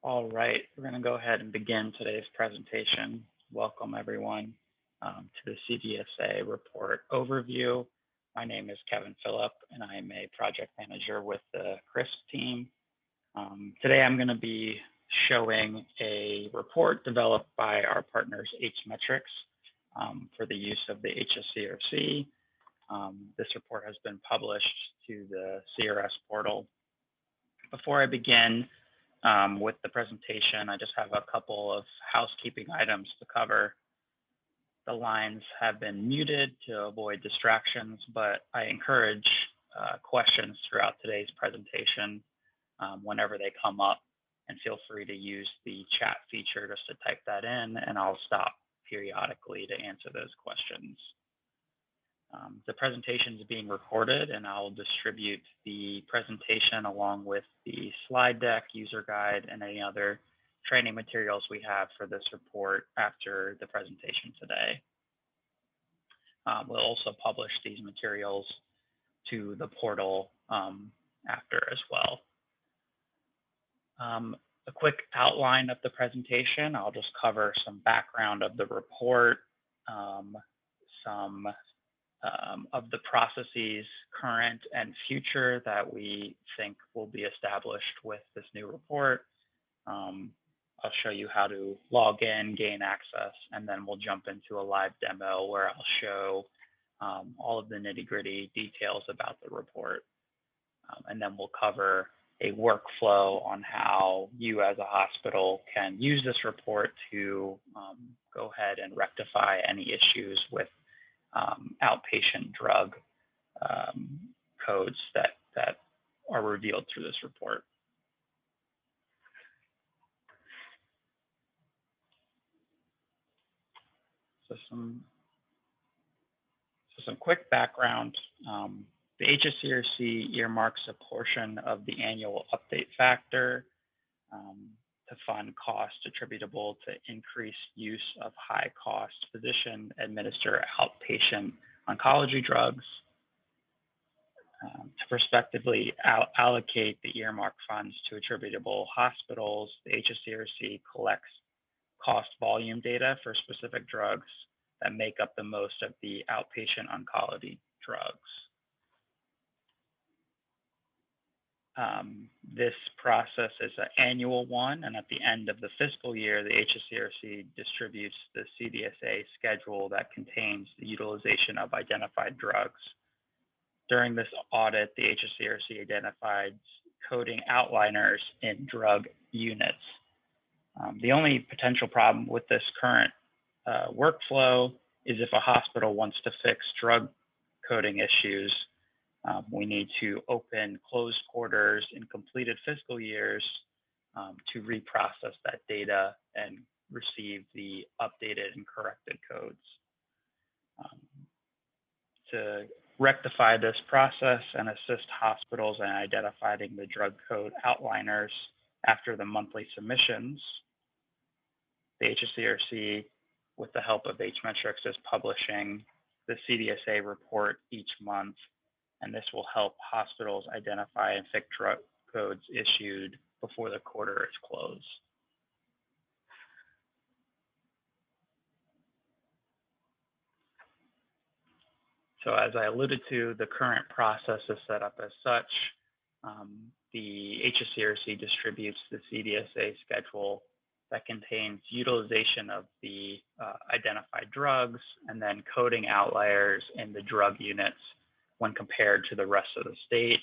All right, we're going to go ahead and begin today's presentation. Welcome everyone to the CDSA report overview. My name is Kevin Phillip and I am a project manager with the CRISP team. Today I'm going to be showing a report developed by our partners HMetrics for the use of the HSCRC. This report has been published to the CRS portal. Before I begin, with the presentation, I just have a couple of housekeeping items to cover. The lines have been muted to avoid distractions, but I encourage questions throughout today's presentation whenever they come up, and feel free to use the chat feature just to type that in, and I'll stop periodically to answer those questions. The presentation is being recorded, and I'll distribute the presentation along with the slide deck, user guide, and any other training materials we have for this report after the presentation today. We'll also publish these materials to the portal after as well. A quick outline of the presentation. I'll just cover some background of the report, some of the processes, current and future, that we think will be established with this new report. I'll show you how to log in, gain access, and then we'll jump into a live demo where I'll show all of the nitty-gritty details about the report. And then we'll cover a workflow on how you as a hospital can use this report to go ahead and rectify any issues with outpatient drug codes that are revealed through this report. So some quick background. The HSCRC earmarks a portion of the annual update factor to fund costs attributable to increased use of high-cost physician-administered outpatient oncology drugs. To prospectively allocate the earmark funds to attributable hospitals, the HSCRC collects cost volume data for specific drugs that make up the most of the outpatient oncology drugs. This process is an annual one, and at the end of the fiscal year, the HSCRC distributes the CDSA schedule that contains the utilization of identified drugs. During this audit, the HSCRC identified coding outliers in drug units. The only potential problem with this current workflow is if a hospital wants to fix drug coding issues, we need to open closed quarters in completed fiscal years to reprocess that data and receive the updated and corrected codes. To rectify this process and assist hospitals in identifying the drug code outliners after the monthly submissions, the HSCRC, with the help of HMetrics, is publishing the CDSA report each month, and this will help hospitals identify and fix drug codes issued before the quarter is closed. So as I alluded to, the current process is set up as such. The HSCRC distributes the CDSA schedule that contains utilization of the identified drugs and then coding outliers in the drug units when compared to the rest of the state.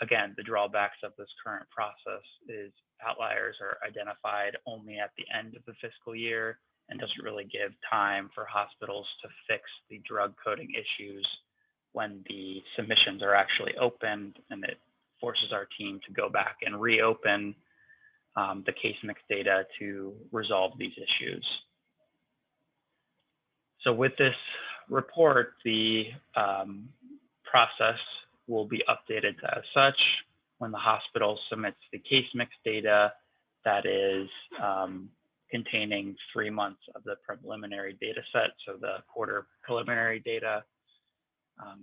Again, the drawbacks of this current process is outliers are identified only at the end of the fiscal year and doesn't really give time for hospitals to fix the drug coding issues when the submissions are actually opened, and it forces our team to go back and reopen the case mix data to resolve these issues. So with this report, the process will be updated as such. When the hospital submits the case mix data that is containing 3 months of the preliminary data set, so the quarter preliminary data,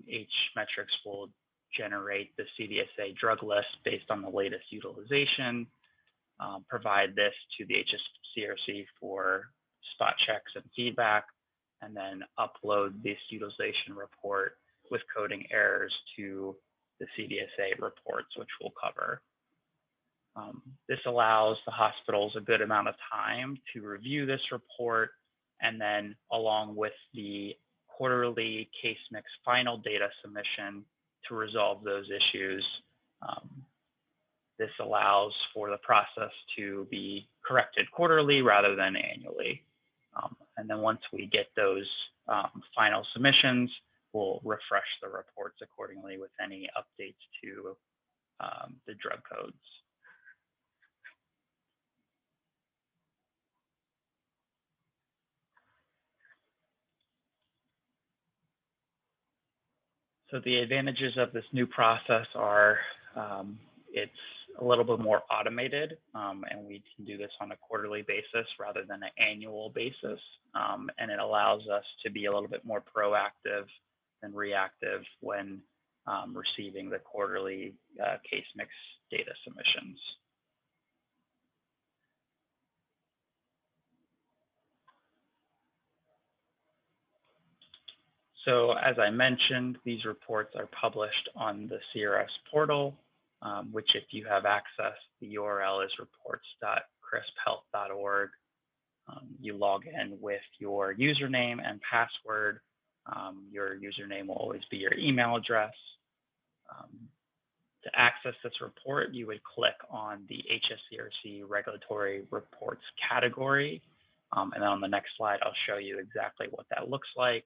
HMetrics will generate the CDSA drug list based on the latest utilization. provide this to the HSCRC for spot checks and feedback, and then upload this utilization report with coding errors to the CDSA reports, which we'll cover. This allows the hospitals a good amount of time to review this report, and then along with the quarterly case mix final data submission to resolve those issues. This allows for the process to be corrected quarterly rather than annually. And then once we get those final submissions, we'll refresh the reports accordingly with any updates to the drug codes. So the advantages of this new process are it's a little bit more automated, and we can do this on a quarterly basis rather than an annual basis. And it allows us to be a little bit more proactive than reactive when receiving the quarterly case mix data submissions. So as I mentioned, these reports are published on the CRS portal, which if you have access, the URL is reports.crisphealth.org. You log in with your username and password. Your username will always be your email address. To access this report, you would click on the HSCRC regulatory reports category. And then on the next slide, I'll show you exactly what that looks like.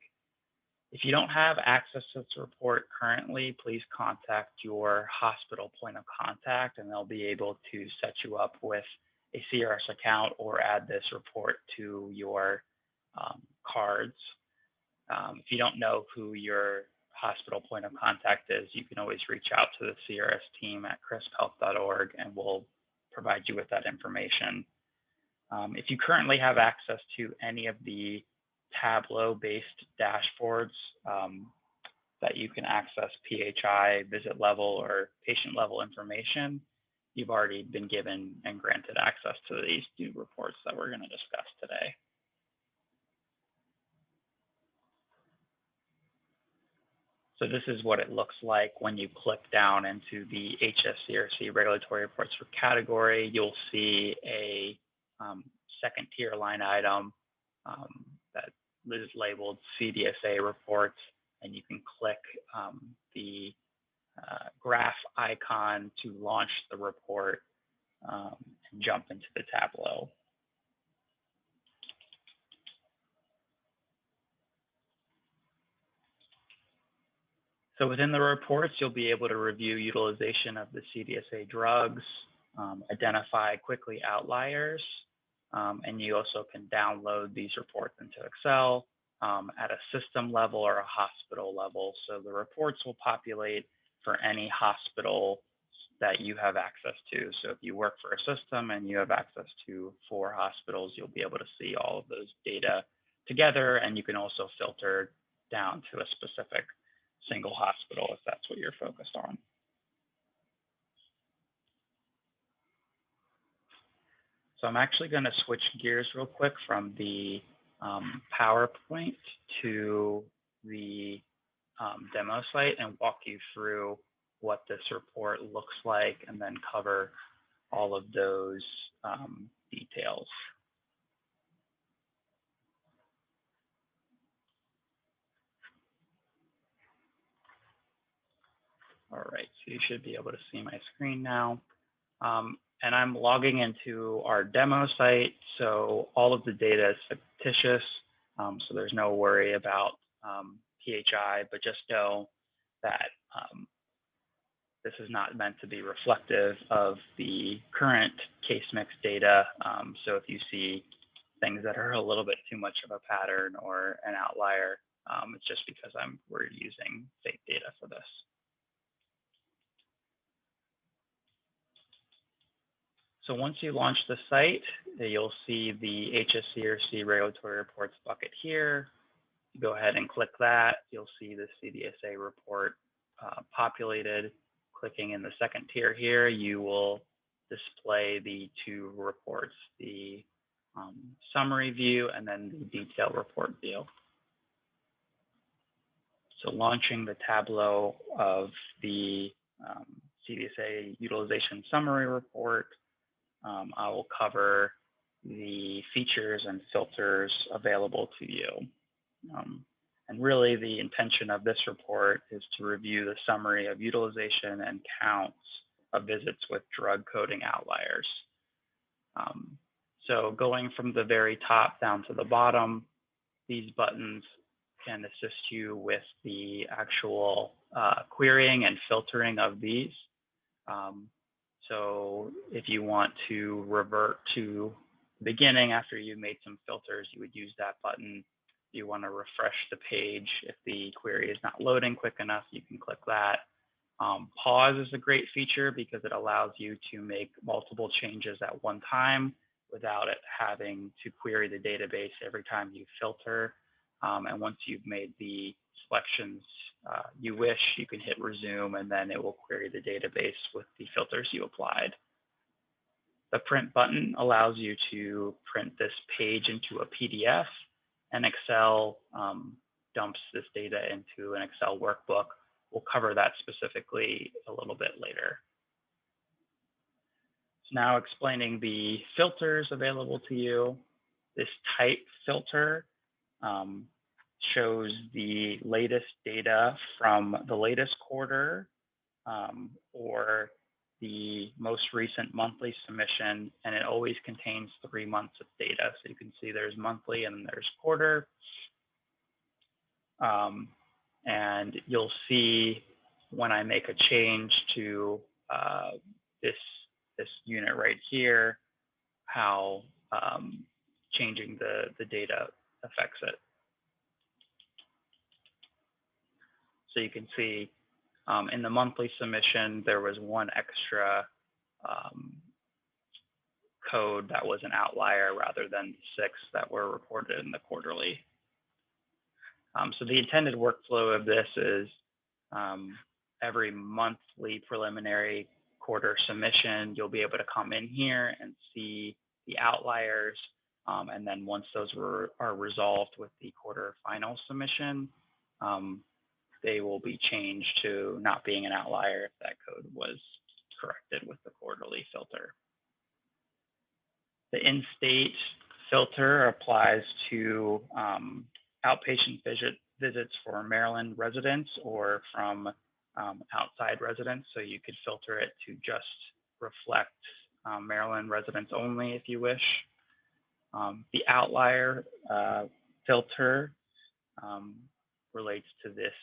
If you don't have access to this report currently, please contact your hospital point of contact, and they'll be able to set you up with a CRS account or add this report to your cards. If you don't know who your hospital point of contact is, you can always reach out to the CRS team at crisphealth.org, and we'll provide you with that information. If you currently have access to any of the Tableau-based dashboards that you can access PHI, visit level, or patient level information, you've already been given and granted access to these new reports that we're going to discuss today. So this is what it looks like when you click down into the HSCRC regulatory reports for category. You'll see a second tier line item that is labeled CDSA reports, and you can click the graph icon to launch the report and jump into the Tableau. So within the reports, you'll be able to review utilization of the CDSA drugs, identify quickly outliers, and you also can download these reports into Excel at a system level or a hospital level. So the reports will populate for any hospital that you have access to. So if you work for a system and you have access to 4 hospitals, you'll be able to see all of those data together, and you can also filter down to a specific single hospital if that's what you're focused on. So I'm actually going to switch gears real quick from the PowerPoint to the demo site and walk you through what this report looks like, and then cover all of those details. All right, so you should be able to see my screen now. And I'm logging into our demo site, so all of the data is fictitious, so there's no worry about PHI, but just know that this is not meant to be reflective of the current case mix data. So if you see things that are a little bit too much of a pattern or an outlier, it's just because we're using fake data for this. So once you launch the site, you'll see the HSCRC regulatory reports bucket here. You go ahead and click that. You'll see the CDSA report populated. Clicking in the second tier here, you will display the two reports, the summary view and then the detailed report view. So launching the tableau of the CDSA utilization summary report, I will cover the features and filters available to you. And really the intention of this report is to review the summary of utilization and counts of visits with drug coding outliers. So going from the very top down to the bottom, these buttons can assist you with the actual querying and filtering of these. So if you want to revert to the beginning after you've made some filters, you would use that button. If you want to refresh the page, if the query is not loading quick enough, you can click that. Pause is a great feature because it allows you to make multiple changes at one time without it having to query the database every time you filter. And once you've made the selections you wish, you can hit resume and then it will query the database with the filters you applied. The print button allows you to print this page into a PDF, and Excel dumps this data into an Excel workbook. We'll cover that specifically a little bit later. So now explaining the filters available to you. This type filter shows the latest data from the latest quarter or the most recent monthly submission, and it always contains 3 months of data. So you can see there's monthly and there's quarter. And you'll see when I make a change to this unit right here, how changing the data affects it. So you can see in the monthly submission, there was one extra code that was an outlier rather than 6 that were reported in the quarterly. So the intended workflow of this is every monthly preliminary quarter submission, you'll be able to come in here and see the outliers. And then once those are resolved with the quarter final submission, they will be changed to not being an outlier if that code was corrected with the quarterly filter. The in-state filter applies to outpatient visits for Maryland residents or from outside residents. So you could filter it to just reflect Maryland residents only if you wish. The outlier filter relates to this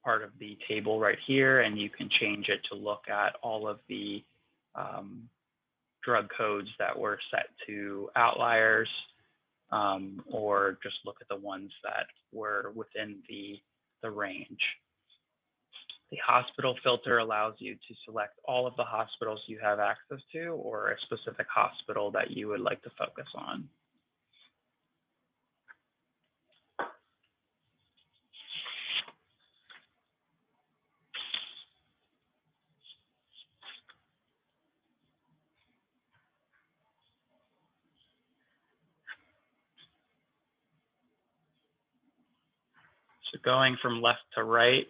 part of the table right here, and you can change it to look at all of the drug codes that were set to outliers, or just look at the ones that were within the range. The hospital filter allows you to select all of the hospitals you have access to or a specific hospital that you would like to focus on. So going from left to right,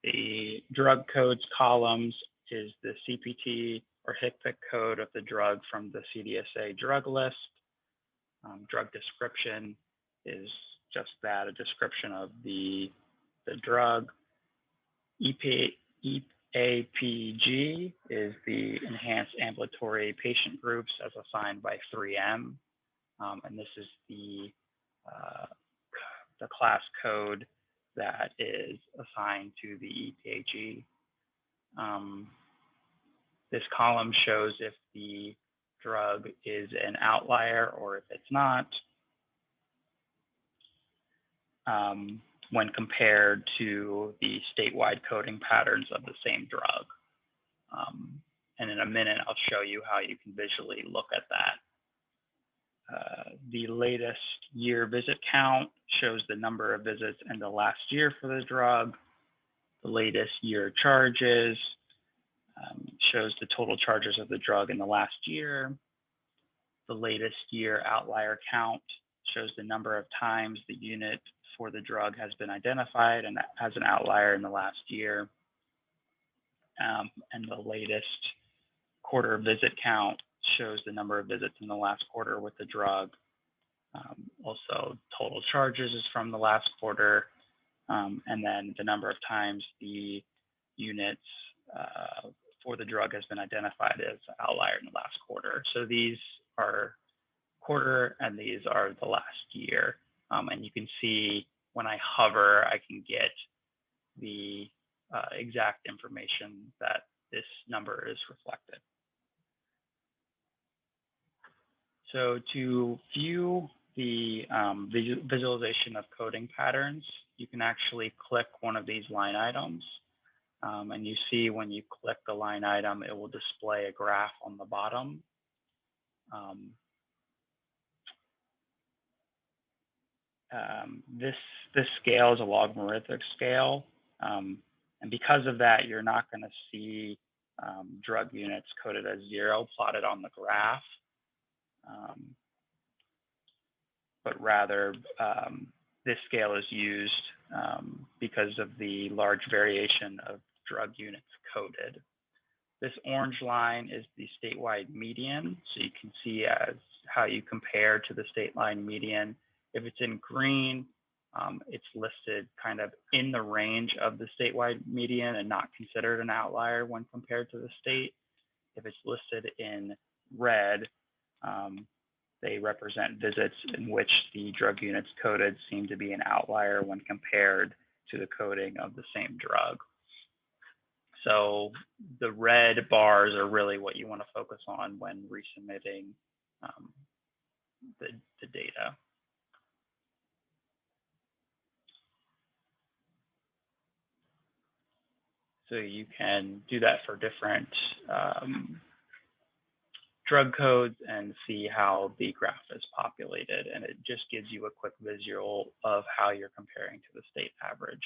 the drug codes columns is the CPT or HCPCS code of the drug from the CDSA drug list. Drug description is just that, a description of the drug. EAPG is the Enhanced Ambulatory Patient Groups as assigned by 3M. And this is the class code that is assigned to the EAPG. This column shows if the drug is an outlier or if it's not, when compared to the statewide coding patterns of the same drug. And in a minute, I'll show you how you can visually look at that. The latest year visit count shows the number of visits in the last year for the drug. The latest year charges shows the total charges of the drug in the last year. The latest year outlier count shows the number of times the unit for the drug has been identified and as an outlier in the last year. And the latest quarter visit count shows the number of visits in the last quarter with the drug. Also, total charges is from the last quarter, and then the number of times the units for the drug has been identified as outlier in the last quarter. So these are quarter and these are the last year. And you can see when I hover, I can get the exact information that this number is reflected. So to view the visualization of coding patterns, you can actually click one of these line items. And you see when you click the line item, it will display a graph on the bottom. This scale is a logarithmic scale. And because of that, you're not going to see drug units coded as 0 plotted on the graph. But rather, this scale is used because of the large variation of drug units coded. This orange line is the statewide median, so you can see how you compare to the statewide median. If it's in green, it's listed kind of in the range of the statewide median and not considered an outlier when compared to the state. If it's listed in red, they represent visits in which the drug units coded seem to be an outlier when compared to the coding of the same drug. So the red bars are really what you want to focus on when resubmitting the data. So you can do that for different drug codes and see how the graph is populated. And it just gives you a quick visual of how you're comparing to the state average.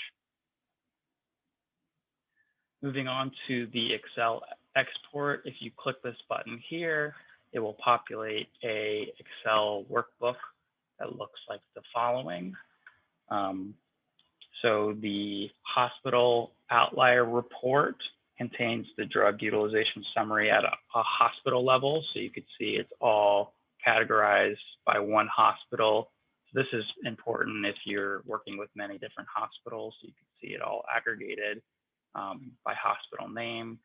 Moving on to the Excel export, if you click this button here, it will populate a Excel workbook that looks like the following. So the hospital outlier report contains the drug utilization summary at a hospital level. So you could see it's all categorized by one hospital. So this is important if you're working with many different hospitals. So you can see it all aggregated by hospital name.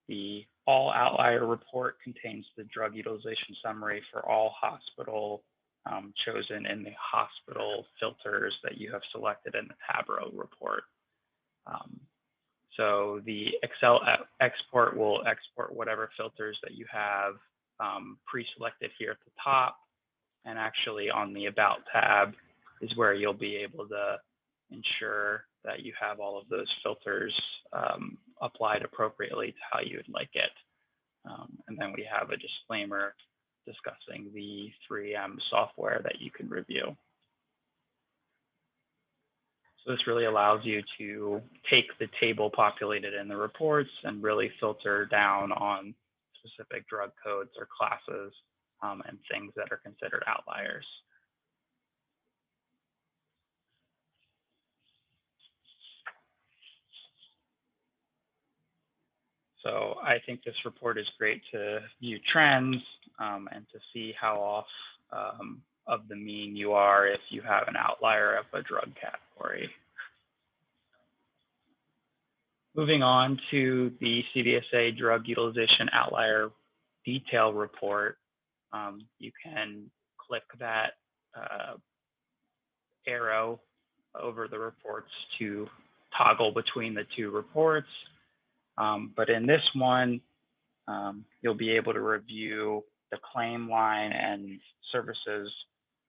The all outlier report contains the drug utilization summary for all hospital chosen in the hospital filters that you have selected in the tab row report. So the Excel export will export whatever filters that you have pre-selected here at the top. And actually on the About tab is where you'll be able to ensure that you have all of those filters applied appropriately to how you would like it. And then we have a disclaimer discussing the 3M software that you can review. So this really allows you to take the table populated in the reports and really filter down on specific drug codes or classes and things that are considered outliers. So I think this report is great to view trends and to see how off of the mean you are if you have an outlier of a drug category. Moving on to the CDSA drug utilization outlier detail report, you can click that arrow over the reports to toggle between the two reports. But in this one, you'll be able to review the claim line and services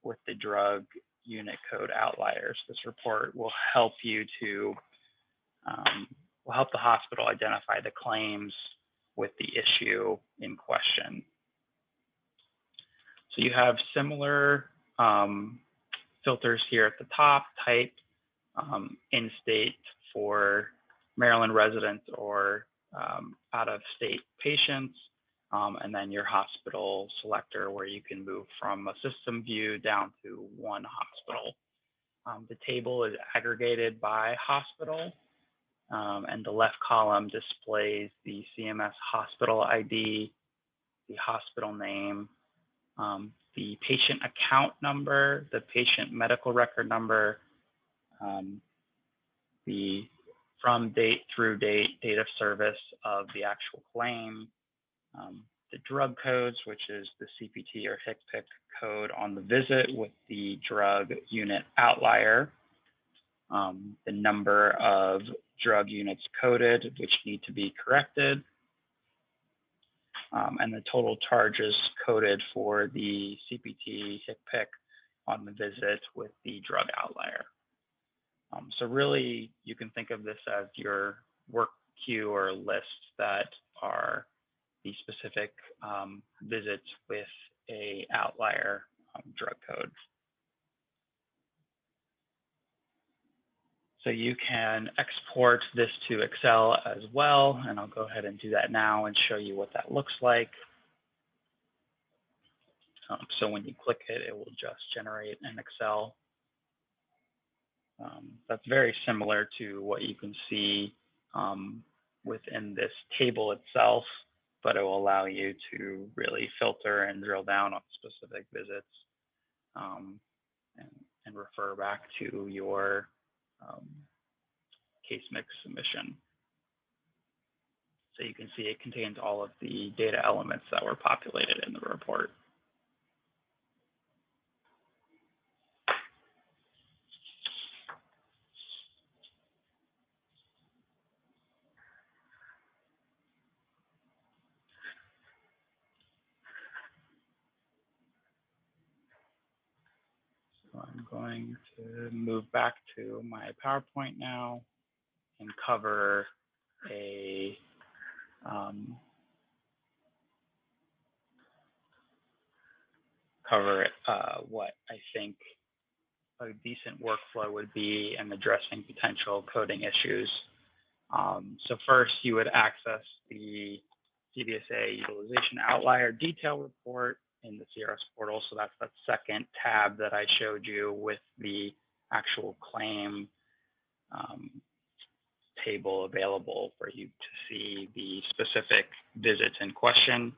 with the drug unit code outliers. This report will help you to, will help the hospital identify the claims with the issue in question. So you have similar filters here at the top, type, in-state for Maryland residents or out-of-state patients, and then your hospital selector where you can move from a system view down to one hospital. The table is aggregated by hospital, and the left column displays the CMS hospital ID, the hospital name, the patient account number, the patient medical record number, the from date through date, date of service of the actual claim, the drug codes, which is the CPT or HCPCS code on the visit with the drug unit outlier, the number of drug units coded, which need to be corrected, and the total charges coded for the CPT HCPCS on the visit with the drug outlier. So really, you can think of this as your work queue or list that are the specific visits with a outlier drug code. So you can export this to Excel as well, and I'll go ahead and do that now and show you what that looks like. So when you click it, it will just generate an Excel. That's very similar to what you can see within this table itself, but it will allow you to really filter and drill down on specific visits and refer back to your case mix submission. So you can see it contains all of the data elements that were populated in the report. So I'm going to move back to my PowerPoint now and cover a what I think a decent workflow would be in addressing potential coding issues. So first, you would access the CDSA utilization outlier detail report in the CRS portal. So that's that second tab that I showed you with the actual claim table available for you to see the specific visits in question.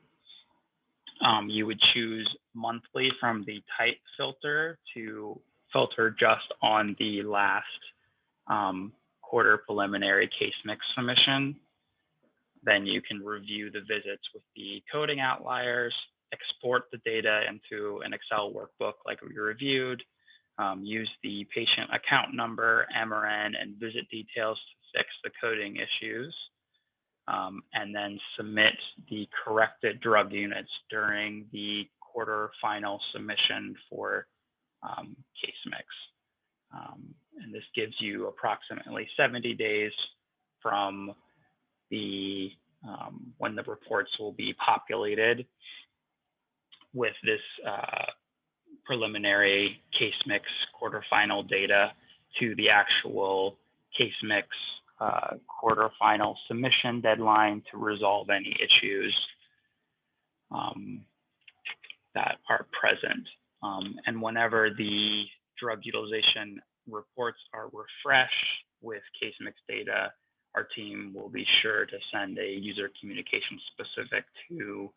You would choose monthly from the type filter to filter just on the last quarter preliminary case mix submission. Then you can review the visits with the coding outliers, export the data into an Excel workbook like we reviewed, use the patient account number, MRN, and visit details to fix the coding issues, and then submit the corrected drug units during the quarter final submission for case mix. And this gives you approximately 70 days from the when the reports will be populated with this preliminary case mix quarterfinal data to the actual case mix quarterfinal submission deadline to resolve any issues that are present. And whenever the drug utilization reports are refreshed with case mix data, our team will be sure to send a user communication specific to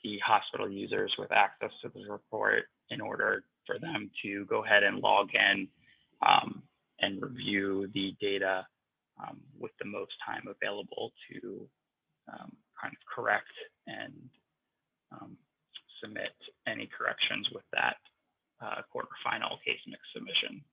the hospital users with access to the report in order for them to go ahead and log in and review the data with the most time available to kind of correct and submit any corrections with that quarterfinal case mix submission.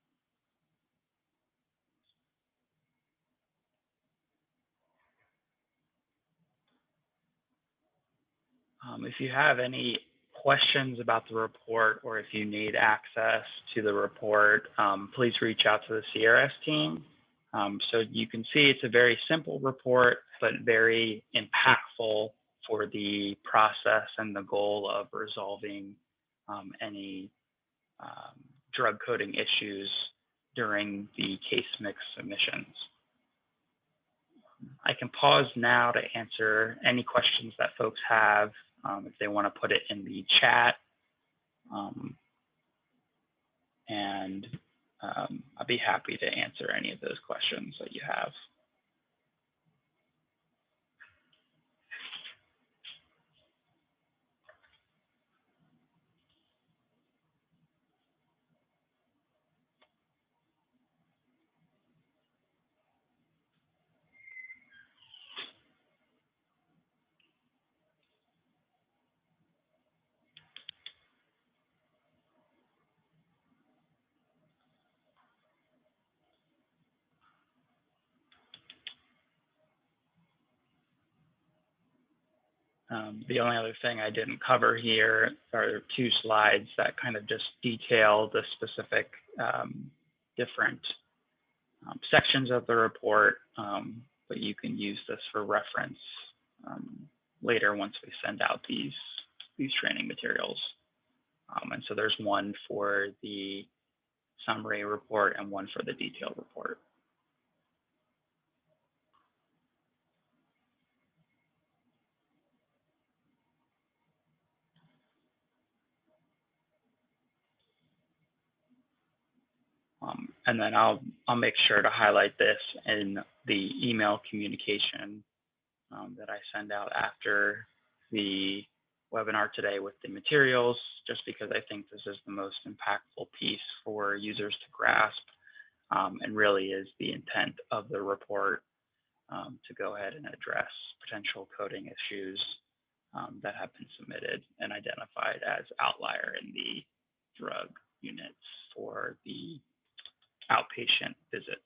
If you have any questions about the report or if you need access to the report, please reach out to the CRS team. So you can see it's a very simple report, but very impactful for the process and the goal of resolving any drug coding issues during the case mix submissions. I can pause now to answer any questions that folks have if they want to put it in the chat. And I'll be happy to answer any of those questions that you have. The only other thing I didn't cover here are 2 slides that kind of just detail the specific different sections of the report, but you can use this for reference later once we send out these training materials. And so there's one for the summary report and one for the detailed report. And then I'll make sure to highlight this in the email communication that I send out after the webinar today with the materials, just because I think this is the most impactful piece for users to grasp and really is the intent of the report to go ahead and address potential coding issues that have been submitted and identified as outlier in the drug units for the outpatient visits.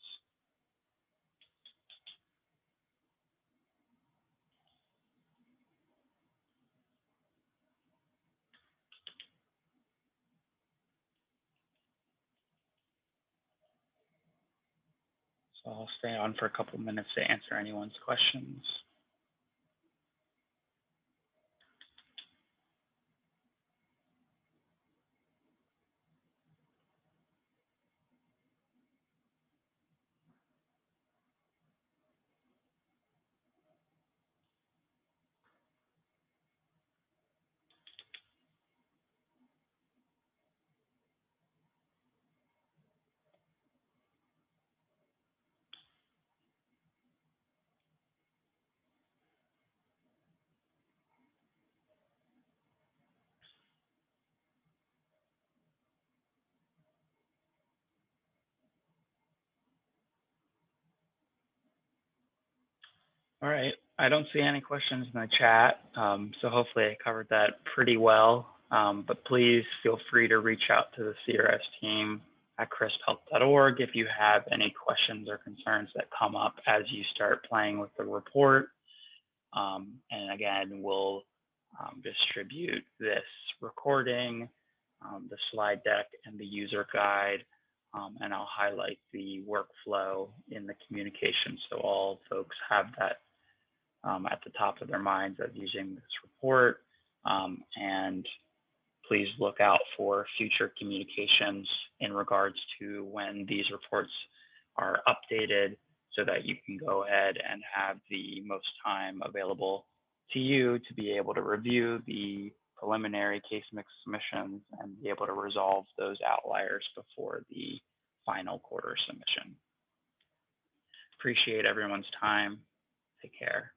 So I'll stay on for a couple minutes to answer anyone's questions. All right, I don't see any questions in the chat, so hopefully I covered that pretty well, but please feel free to reach out to the CRS team at crisphealth.org if you have any questions or concerns that come up as you start playing with the report. And again, we'll distribute this recording, the slide deck, and the user guide, and I'll highlight the workflow in the communication so all folks have that at the top of their minds as using this report. And please look out for future communications in regards to when these reports are updated so that you can go ahead and have the most time available to you to be able to review the preliminary case mix submissions and be able to resolve those outliers before the final quarter submission. Appreciate everyone's time. Take care.